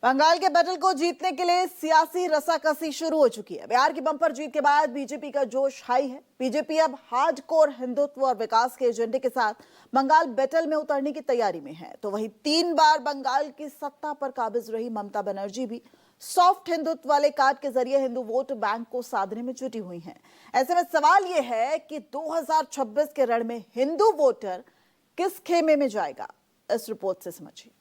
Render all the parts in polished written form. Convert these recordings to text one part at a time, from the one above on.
बंगाल के बैटल को जीतने के लिए सियासी रसाकसी शुरू हो चुकी है। बिहार की बम्पर जीत के बाद बीजेपी का जोश हाई है। बीजेपी अब हार्डकोर हिंदुत्व और विकास के एजेंडे के साथ बंगाल बैटल में उतरने की तैयारी में है। तो वहीं 3 बार बंगाल की सत्ता पर काबिज रही ममता बनर्जी भी सॉफ्ट हिंदुत्व वाले कार्ड के जरिए हिंदू वोट बैंक को साधने में जुटी हुई हैं। ऐसे में सवाल यह है कि 2026 के रण में हिंदू वोटर किस खेमे में जाएगा, इस रिपोर्ट से समझिए।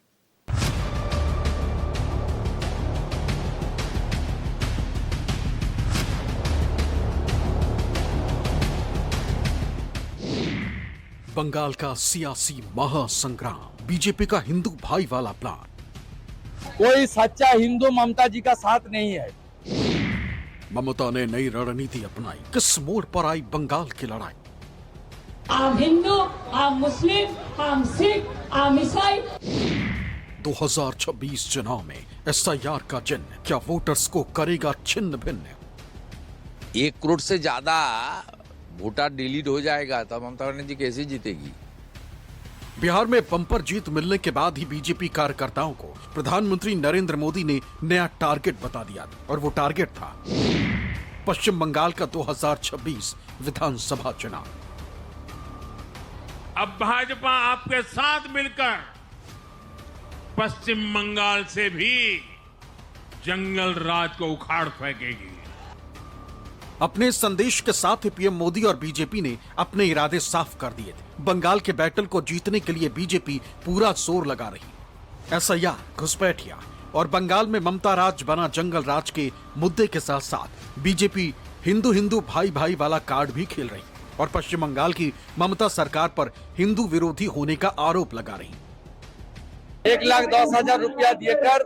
बंगाल का सियासी महासंग्राम, बीजेपी का हिंदू भाई वाला प्लान। कोई सच्चा हिंदू ममता जी का साथ नहीं है। ममता ने नई रणनीति अपनाई, किस मोड़ पर आई बंगाल की लड़ाई? आम हिंदू, आम मुस्लिम, आम सिख, आम ईसाई। 2026 चुनाव में एसआईआर का चिन्ह क्या वोटर्स को करेगा छिन्न भिन्न? 1 करोड़ से ज्यादा वोटर डिलीट हो जाएगा तो ममता बनर्जी कैसे जीतेगी? बिहार में बम्पर जीत मिलने के बाद ही बीजेपी कार्यकर्ताओं को प्रधानमंत्री नरेंद्र मोदी ने नया टारगेट बता दिया और वो टारगेट था पश्चिम बंगाल का 2026 विधानसभा चुनाव। अब भाजपा आपके साथ मिलकर पश्चिम बंगाल से भी जंगल राज को उखाड़ फेंकेगी। अपने संदेश के साथ ही पीएम मोदी और बीजेपी ने अपने इरादे साफ कर दिए थे। बंगाल के बैटल को जीतने के लिए बीजेपी पूरा जोर लगा रही। एसआईआर, घुसपैठिया और बंगाल में ममता राज बना जंगल राज के मुद्दे के साथ साथ बीजेपी हिंदू हिंदू भाई भाई वाला कार्ड भी खेल रही और पश्चिम बंगाल की ममता सरकार पर हिंदू विरोधी होने का आरोप लगा रही। 1,10,000 रुपया देकर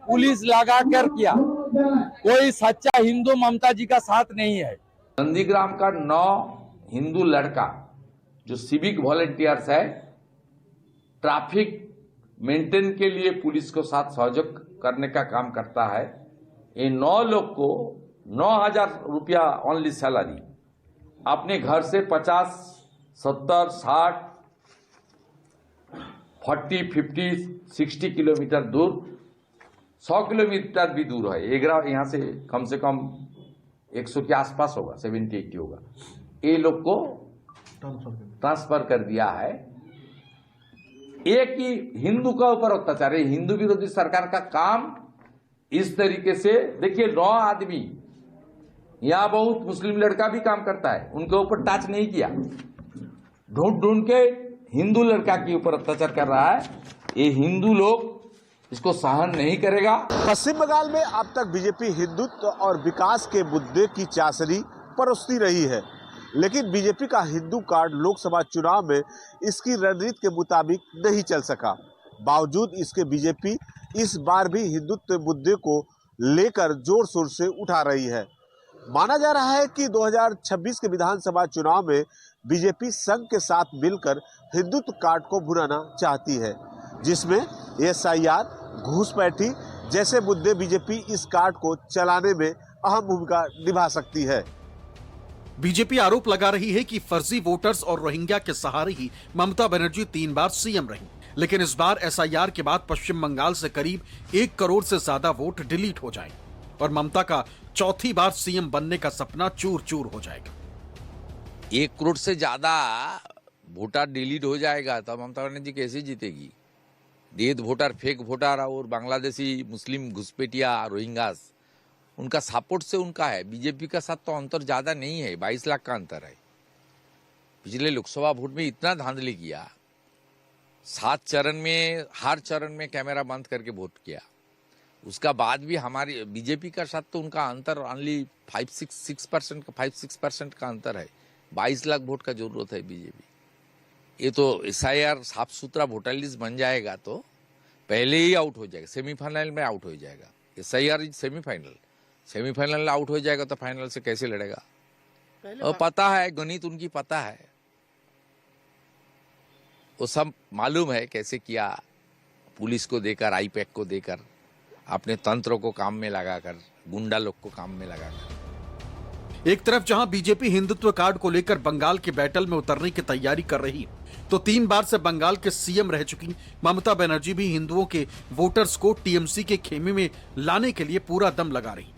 पुलिस लगा कर किया। कोई सच्चा हिंदू ममता जी का साथ नहीं है। नंदीग्राम का 9 हिंदू लड़का जो सिविक वॉलंटियर्स है, ट्रैफिक मेंटेन के लिए पुलिस को साथ सहयोग करने का काम करता है। ये 9 लोग को 9,000 रुपया ओनली सैलरी, अपने घर से 50, 70, 60, 40, 50, 60 किलोमीटर दूर, 100 किलोमीटर भी दूर है। एगरा यहाँ से कम 100 के आसपास होगा, 70-80 होगा। ये लोग को ट्रांसफर कर दिया है। एक ही हिंदू का ऊपर अत्याचार है। हिंदू विरोधी सरकार का काम इस तरीके से, देखिए 9 आदमी, यहाँ बहुत मुस्लिम लड़का भी काम करता है, उनके ऊपर टच नहीं किया। ढूंढ ढूंढ के हिंदू लड़का के ऊपर अत्याचार कर रहा है। ये हिंदू लोग इसको सहन नहीं करेगा। पश्चिम बंगाल में अब तक बीजेपी हिंदुत्व और विकास के मुद्दे की चासनी परोसती रही है, लेकिन बीजेपी का हिंदू कार्ड लोकसभा चुनाव में इसकी रणनीति के मुताबिक नहीं चल सका। बावजूद इसके बीजेपी इस बार भी हिंदुत्व मुद्दे को लेकर जोर शोर से उठा रही है। माना जा रहा है कि 2026 के विधानसभा चुनाव में बीजेपी संघ के साथ मिलकर हिंदुत्व कार्ड को भुनाना चाहती है, जिसमें एसआईआर, घूसपैठी जैसे मुद्दे बीजेपी इस कार्ड को चलाने में अहम भूमिका निभा सकती है। बीजेपी आरोप लगा रही है कि फर्जी वोटर्स और रोहिंग्या के सहारे ही ममता बनर्जी 3 बार सीएम रही, लेकिन इस बार एसआईआर के बाद पश्चिम बंगाल से करीब 1 करोड़ से ज्यादा वोट डिलीट हो जाएंगे और ममता का चौथी बार सीएम बनने का सपना चूर चूर हो जाएगा। 1 करोड़ से ज्यादा वोटर डिलीट हो जाएगा तो ममता बनर्जी कैसे जीतेगी? देद वोटर, फेक वोटर और बांग्लादेशी मुस्लिम घुसपैठिया, रोहिंग्यास, उनका सपोर्ट से उनका है। बीजेपी का साथ तो अंतर ज्यादा नहीं है, 22 लाख का अंतर है। पिछले लोकसभा वोट में इतना धांधली किया, 7 चरण में, हर चरण में कैमरा बंद करके वोट किया। उसका बाद भी हमारी बीजेपी का साथ तो उनका अंतर ओनली 5-6% का अंतर है। 22 लाख वोट का जरूरत है बीजेपी। ये तो एसआईआर साफ सुथरा वोटर लिस्ट बन जाएगा तो पहले ही आउट हो जाएगा, सेमीफाइनल में आउट हो जाएगा। एसआईआर सेमीफाइनल आउट हो जाएगा तो फाइनल से कैसे लड़ेगा? और पता है, गणित उनकी पता है, वो सब मालूम है कैसे किया। पुलिस को देकर, आईपैक को देकर, अपने तंत्र को काम में लगाकर, गुंडा लोग को काम में लगाकर। एक तरफ जहां बीजेपी हिंदुत्व कार्ड को लेकर बंगाल के बैटल में उतरने की तैयारी कर रही है, तो 3 बार से बंगाल के सीएम रह चुकी ममता बनर्जी भी हिंदुओं के वोटर्स को टीएमसी के खेमे में लाने के लिए पूरा दम लगा रही।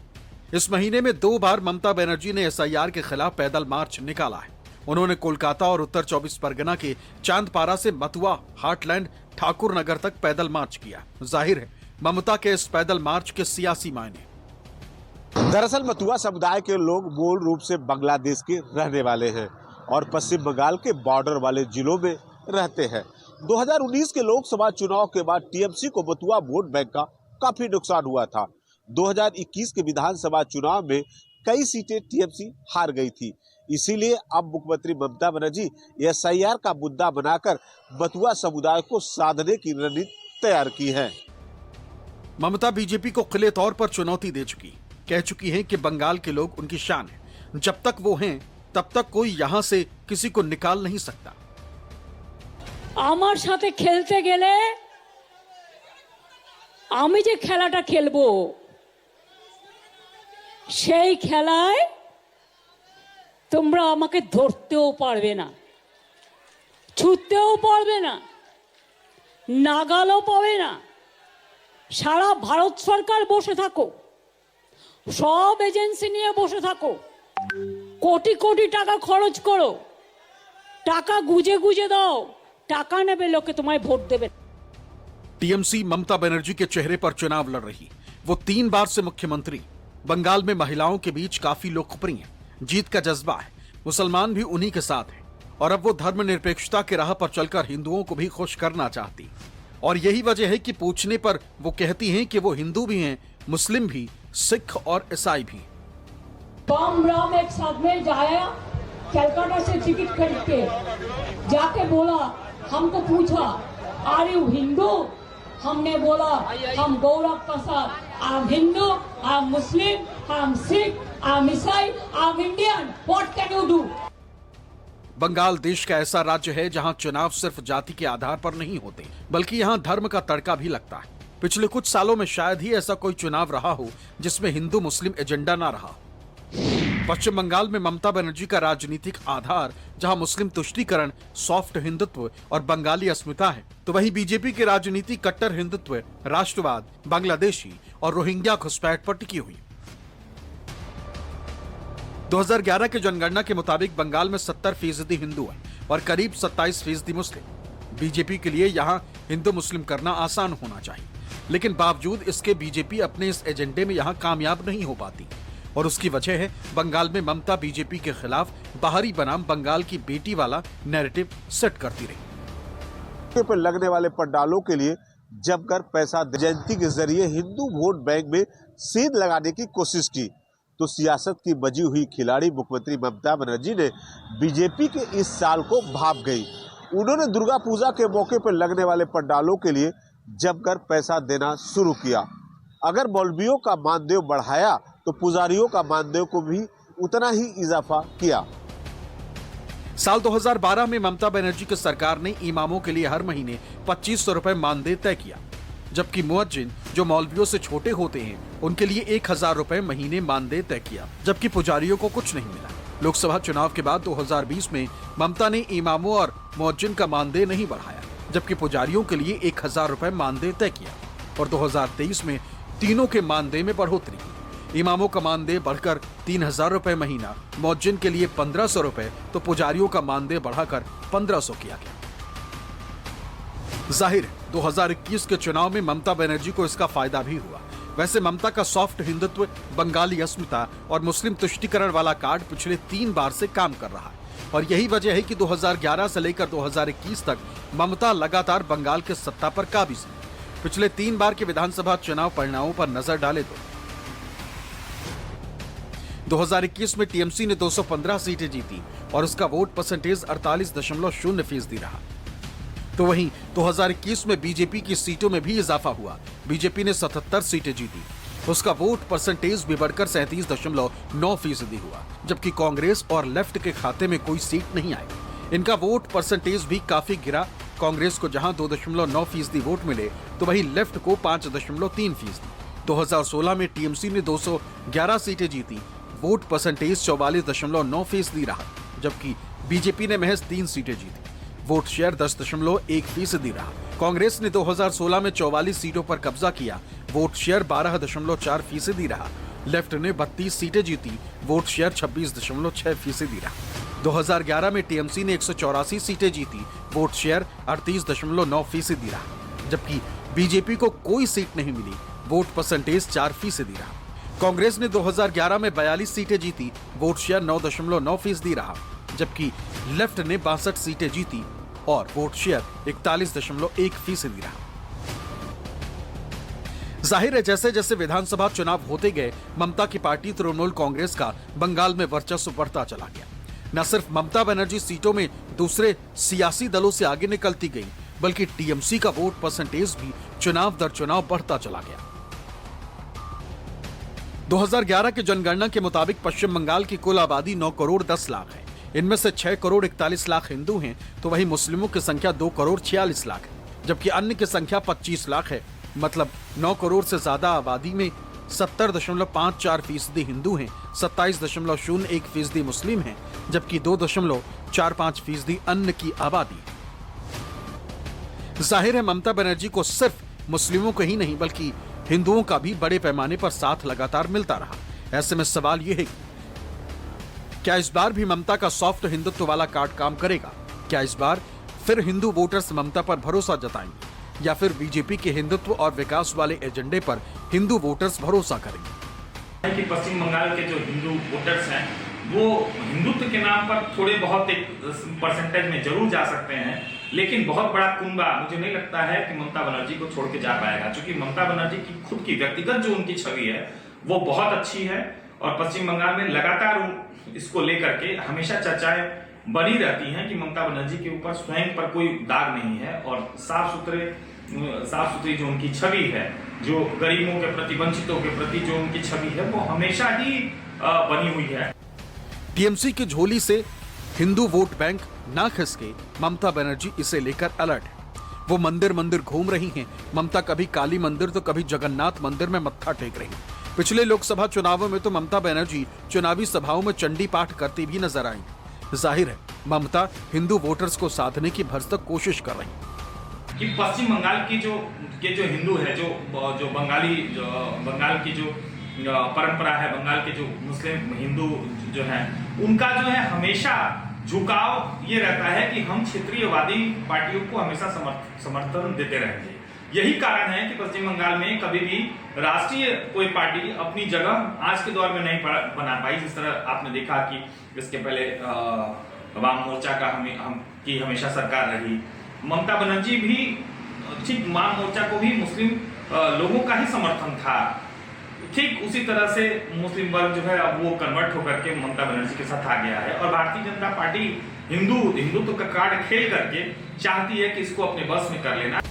इस महीने में 2 बार ममता बनर्जी ने एसआईआर के खिलाफ पैदल मार्च निकाला है। उन्होंने कोलकाता और उत्तर 24 परगना के चांदपारा से मथुआ, हार्टलैंड, ठाकुर नगर तक पैदल मार्च किया। जाहिर है ममता के इस पैदल मार्च के सियासी मायने। दरअसल मथुआ समुदाय के लोग मूल रूप से बांग्लादेश के रहने वाले हैं और पश्चिम बंगाल के बॉर्डर वाले जिलों में रहते हैं। 2019 के लोकसभा चुनाव के बाद टीएमसी को मथुआ वोट बैंक का काफी नुकसान हुआ था। 2021 के विधानसभा चुनाव में कई सीटें टीएमसी हार गई थी। इसीलिए अब मुख्यमंत्री ममता बनर्जी एसआईआर का मुद्दा बनाकर मथुआ समुदाय को साधने की रणनीति तैयार की है। ममता बीजेपी को खुले तौर पर चुनौती दे चुकी, कह चुकी हैं कि बंगाल के लोग उनकी शान है। जब तक वो हैं तब तक कोई यहां से किसी को निकाल नहीं सकता। আমার সাথে খেলতে গেলে আমি যে খেলাটা খেলবো সেই খেলায় তোমরা আমাকে ধরতেও পারবে না, ছুটতেও পারবে না, নাগালও পাবে না। সারা ভারত সরকার বসে থাকো, সব এজেন্সি নিয়ে বসে থাকো, কোটি কোটি টাকা খরচ করো, টাকা গুজে গুজে দাও, টাকা নেবে লোকে তোমায় ভোট দেবে। टीएमसी ममता बनर्जी के चेहरे पर चुनाव लड़ रही। वो 3 बार से मुख्यमंत्री, बंगाल में महिलाओं के बीच काफी लोकप्रिय, जीत का जज्बा है। मुसलमान भी उन्हीं के साथ हैं और अब वो धर्मनिरपेक्षता के राह पर चलकर हिंदुओं को भी खुश करना चाहती। और यही वजह है कि पूछने पर वो कहती हैं कि वो हिंदू भी हैं, मुस्लिम भी, सिख और ईसाई भी। बम राम एक साथ में जाया कलकत्ता से टिकट खरीद के, जाके बोला, हमको पूछा आर यू हिंदू, हमने बोला हम Gaurav Prasad, I am Hindu, I am Muslim, I am Sikh, I am Isai, I am Indian, what can you do. Bengal देश का ऐसा राज्य है जहां चुनाव सिर्फ जाति के आधार पर नहीं होते, बल्कि यहां धर्म का तड़का भी लगता है। पिछले कुछ सालों में शायद ही ऐसा कोई चुनाव रहा हो जिसमें हिंदू मुस्लिम एजेंडा ना रहा। पश्चिम बंगाल में ममता बनर्जी का राजनीतिक आधार जहां मुस्लिम तुष्टीकरण, सॉफ्ट हिंदुत्व और बंगाली अस्मिता है, तो वहीं बीजेपी की राजनीति कट्टर हिंदुत्व, राष्ट्रवाद, बांग्लादेशी और रोहिंग्या घुसपैठ पर टिकी हुई। 2011 के जनगणना के मुताबिक बंगाल में 70% हिंदू है और करीब 27% मुस्लिम। बीजेपी के लिए यहाँ हिंदू मुस्लिम करना आसान होना चाहिए, लेकिन बावजूद इसके बीजेपी अपने इस एजेंडे में यहाँ कामयाब नहीं हो पाती। और उसकी वजह है बंगाल में ममता बीजेपी के खिलाफ बाहरी बनाम बंगाल की बेटी वाला नैरेटिव सेट करती रही। पर लगने वाले पंडालों के लिए जमकर पैसा जयंती के जरिए हिंदू वोट बैंक में सेंध लगाने की कोशिश की, तो सियासत की बजी हुई खिलाड़ी मुख्यमंत्री ममता बनर्जी ने बीजेपी के इस साल को भाप गई। उन्होंने दुर्गा पूजा के मौके पर लगने वाले पंडालों के लिए जमकर पैसा देना शुरू किया। अगर मौलवियों का मानदेय बढ़ाया तो पुजारियों का मानदेय को भी उतना ही इजाफा किया। साल 2012 में ममता बनर्जी की सरकार ने इमामों के लिए हर महीने 2500 रुपए मानदेय तय किया, जबकि मुअज्जिन जो मौलवियों से छोटे होते हैं उनके लिए 1000 रुपए महीने मानदेय तय किया, जबकि पुजारियों को कुछ नहीं मिला। लोकसभा चुनाव के बाद 2020 में ममता ने इमामों और मुअज्जिन का मानदेय नहीं बढ़ाया, जबकि पुजारियों के लिए 1000 रुपए मानदेय तय किया। और 2023 में तीनों के मानदेय में बढ़ोतरी की। इमामों का मानदेय बढ़कर 3000 रुपए महीना, मुअज्जिन के लिए 1500 रुपए, तो पुजारियों का मानदेय बढ़ाकर 1500 किया गया। जाहिर 2021 के चुनाव में ममता बनर्जी को इसका फायदा भी हुआ। वैसे ममता का सॉफ्ट हिंदुत्व, बंगाली अस्मिता और मुस्लिम तुष्टीकरण वाला कार्ड पिछले 3 बार से काम कर रहा है। और यही वजह है कि 2011 से लेकर 2021 तक ममता लगातार बंगाल के सत्ता पर काबिज है। पिछले 3 बार के विधानसभा चुनाव परिणामों पर नजर डाले तो 2021 में टीएमसी ने 215 सीटें जीती और उसका वोट परसेंटेज 48.0% रहा। तो वहीं 2021 में बीजेपी की सीटों में भी इजाफा हुआ। बीजेपी ने 77 सीटें जीती, उसका वोट परसेंटेज भी बढ़कर 37.9% हुआ, जबकि कांग्रेस और लेफ्ट के खाते में कोई सीट नहीं आई। इनका वोट परसेंटेज भी काफी गिरा। कांग्रेस को जहां 2.9% वोट मिले तो वहीं लेफ्ट को 5.3%। 2016 में टीएमसी ने 211 सीटें जीती, वोट परसेंटेज 44.9% रहा, जबकि बीजेपी ने महज 3 सीटें जीती। वोट शेयर 10.1% रहा। कांग्रेस ने 2016 में 44 सीटों पर कब्जा किया, वोट शेयर 12.4% रहा। लेफ्ट ने 32 सीटें जीती, वोट शेयर 26.6% रहा। 2011 में टीएमसी ने 184 सीटें जीती, वोट शेयर 38.9% रहा। जबकि बीजेपी को कोई सीट नहीं मिली, वोट परसेंटेज 4% रहा। कांग्रेस ने 2011 में 42 सीटें जीती, वोट शेयर 9.9% रहा। जबकि लेफ्ट ने 62 सीटें जीती और वोट शेयर 41.1% रहा। जाहिर है, जैसे जैसे विधानसभा चुनाव होते गए, ममता की पार्टी तृणमूल कांग्रेस का बंगाल में वर्चस्व बढ़ता चला गया। न सिर्फ ममता बनर्जी सीटों में दूसरे सियासी दलों से आगे निकलती गई, बल्कि टीएमसी का वोट परसेंटेज भी चुनाव दर चुनाव बढ़ता चला गया। 2011 के जनगणना के मुताबिक पश्चिम बंगाल की कुल आबादी 9 करोड़ 10 लाख है। इनमें से 6 करोड़ 41 लाख हिंदू हैं, तो वहीं मुस्लिमों की संख्या 2 करोड़ 46 लाख है, जबकि अन्य की संख्या 25 लाख है। मतलब 9 करोड़ से ज्यादा आबादी में 70.54% हिंदू हैं, 27.01% मुस्लिम हैं, जबकि 2.45% अन्य की आबादी है। जाहिर है, ममता बनर्जी को सिर्फ मुस्लिमों को ही नहीं बल्कि हिंदुओं का भी बड़े पैमाने पर साथ लगातार मिलता रहा। ऐसे में सवाल यह है, क्या इस बार भी ममता का सॉफ्ट हिंदुत्व वाला कार्ड काम करेगा? क्या इस बार फिर हिंदू वोटर्स ममता पर भरोसा जताएंगे, या फिर बीजेपी के हिंदुत्व और विकास वाले एजेंडे पर हिंदू वोटर्स भरोसा करेंगे? कि पश्चिम बंगाल के जो हिंदू वोटर्स हैं वो हिंदुत्व के नाम पर थोड़े बहुत एक परसेंटेज में जरूर जा सकते हैं, लेकिन बहुत बड़ा कुंबा मुझे नहीं लगता है कि ममता बनर्जी को छोड़ के जा पाएगा, क्योंकि ममता बनर्जी की खुद की व्यक्तिगत जो उनकी छवि है वो बहुत अच्छी है और पश्चिम बंगाल में लगातार इसको लेकर के हमेशा चर्चाएं बनी रहती हैं कि ममता बनर्जी के ऊपर स्वयं पर कोई दाग नहीं है और साफ सुथरी जो उनकी छवि है, जो गरीबों के प्रति, वंचितों के प्रति जो उनकी छवि है वो हमेशा ही बनी हुई है। टीएमसी की झोली से हिंदू वोट बैंक ना खिसके, ममता बनर्जी इसे लेकर अलर्ट है। वो मंदिर मंदिर घूम रही हैं। ममता कभी काली मंदिर तो कभी जगन्नाथ मंदिर में मत्था टेक रही। पिछले लोकसभा चुनावों में तो ममता बनर्जी चुनावी सभाओं में चंडी पाठ करती भी नजर आई। जाहिर है, ममता हिंदू वोटर्स को साधने की भरसक कोशिश कर रही कि पश्चिम बंगाल की जो हिंदू है, जो बंगाल की जो परंपरा है, बंगाल के जो मुस्लिम हिंदू जो है, उनका जो है हमेशा झुकाव ये रहता है कि हम क्षेत्रीयवादी पार्टियों को हमेशा समर्थन देते रहेंगे। यही कारण है कि पश्चिम बंगाल में कभी भी राष्ट्रीय कोई पार्टी अपनी जगह आज के दौर में नहीं बना पाई। जिस तरह आपने देखा कि इसके पहले वाम मोर्चा का की हमेशा सरकार रही। ममता बनर्जी भी ठीक वाम मोर्चा को भी मुस्लिम लोगों का ही समर्थन था। ठीक उसी तरह से मुस्लिम वर्ग जो है अब वो कन्वर्ट होकर के ममता बनर्जी के साथ आ गया है और भारतीय जनता पार्टी हिंदुत्व का कार्ड खेल करके चाहती है कि इसको अपने बस में कर लेना।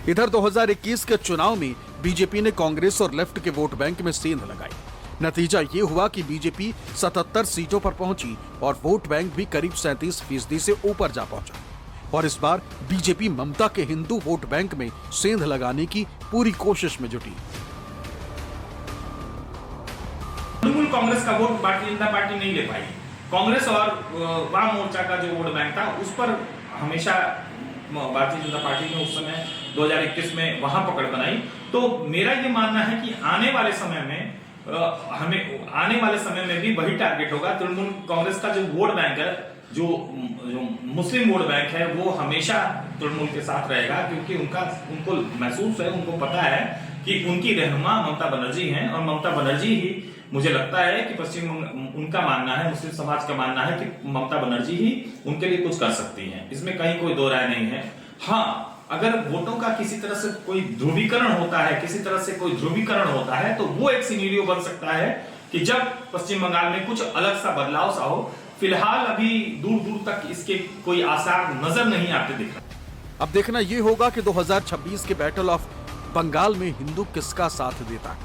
इधर 2021 के चुनाव में बीजेपी ने कांग्रेस और लेफ्ट के वोट बैंक में सेंध लगाई। नतीजा ये हुआ कि बीजेपी 77 सीटों पर पहुंची और वोट बैंक भी करीब 37% से ऊपर जा पहुंचा। और इस बार बीजेपी ममता के हिंदू वोट बैंक में सेंध लगाने की पूरी कोशिश में जुटी। तृणमूल कांग्रेस का वोट भारतीय जनता पार्टी नहीं ले पाई। कांग्रेस और वाम मोर्चा का जो वोट बैंक था उस पर हमेशा भारतीय जनता पार्टी ने उस समय 2021 में वहां पकड़ बनाई। तो मेरा ये मानना है कि आने वाले समय में भी वही टारगेट होगा। तृणमूल कांग्रेस का जो वोट बैंक है, जो मुस्लिम वोट बैंक है, वो हमेशा तृणमूल के साथ रहेगा, क्योंकि उनको महसूस है, उनको पता है कि उनकी रहनुमा ममता बनर्जी हैं और ममता बनर्जी ही, मुझे लगता है कि उनका मानना है, मुस्लिम समाज का मानना है कि ममता बनर्जी ही उनके लिए कुछ कर सकती हैं। इसमें कहीं कोई दो राय नहीं है। हाँ, अगर वोटों का किसी तरह से कोई ध्रुवीकरण होता है, तो वो एक सिनेरियो बन सकता है कि जब पश्चिम बंगाल में कुछ अलग सा बदलाव सा हो। फिलहाल अभी दूर दूर तक इसके कोई आसार नजर नहीं आते दिख रहे। अब देखना ये होगा कि 2026 के बैटल ऑफ बंगाल में हिंदू किसका साथ देता है।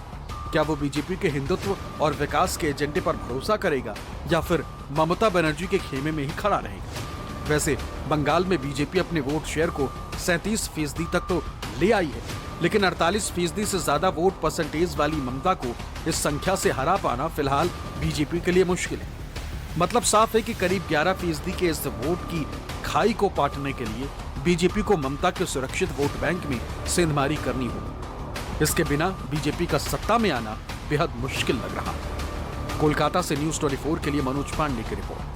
क्या वो बीजेपी के हिंदुत्व और विकास के एजेंडे पर भरोसा करेगा या फिर ममता बनर्जी के खेमे में ही खड़ा रहेगा। वैसे बंगाल में बीजेपी अपने वोट शेयर को 37% तक तो ले आई है, लेकिन 48% से ज्यादा वोट परसेंटेज वाली ममता को इस संख्या से हरा पाना फिलहाल बीजेपी के लिए मुश्किल है। मतलब साफ है कि करीब 11% के इस वोट की खाई को पाटने के लिए बीजेपी को ममता के सुरक्षित वोट बैंक में सेंधमारी करनी होगी। इसके बिना बीजेपी का सत्ता में आना बेहद मुश्किल लग रहा। कोलकाता से न्यूज़ 24 के लिए मनोज पांडे की रिपोर्ट।